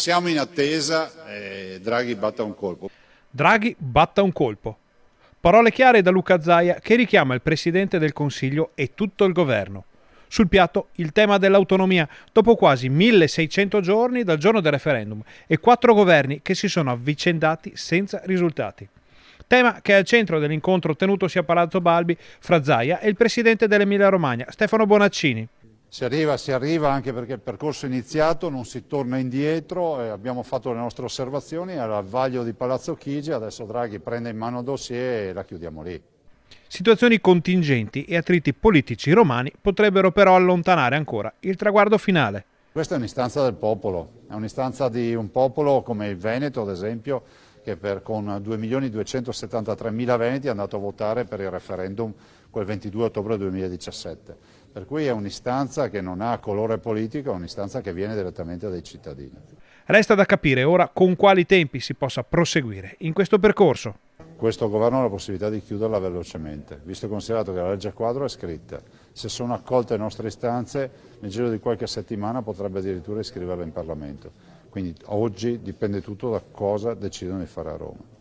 Siamo in attesa, Draghi batta un colpo. Draghi batta un colpo. Parole chiare da Luca Zaia che richiama il Presidente del Consiglio e tutto il governo. Sul piatto il tema dell'autonomia, dopo quasi 1600 giorni dal giorno del referendum e 4 governi che si sono avvicendati senza risultati. Tema che è al centro dell'incontro tenutosi a Palazzo Balbi fra Zaia e il Presidente dell'Emilia Romagna, Stefano Bonaccini. Si arriva anche perché il percorso è iniziato, non si torna indietro, abbiamo fatto le nostre osservazioni, era al vaglio di Palazzo Chigi, adesso Draghi prende in mano il dossier e la chiudiamo lì. Situazioni contingenti e attriti politici romani potrebbero però allontanare ancora il traguardo finale. Questa è un'istanza del popolo, è un'istanza di un popolo come il Veneto ad esempio, che con 2.273.000 veneti è andato a votare per il referendum quel 22 ottobre 2017. Per cui è un'istanza che non ha colore politico, è un'istanza che viene direttamente dai cittadini. Resta da capire ora con quali tempi si possa proseguire in questo percorso. Questo governo ha la possibilità di chiuderla velocemente, visto e considerato che la legge quadro è scritta. Se sono accolte le nostre istanze, nel giro di qualche settimana potrebbe addirittura iscriverla in Parlamento. Quindi oggi dipende tutto da cosa decidono di fare a Roma.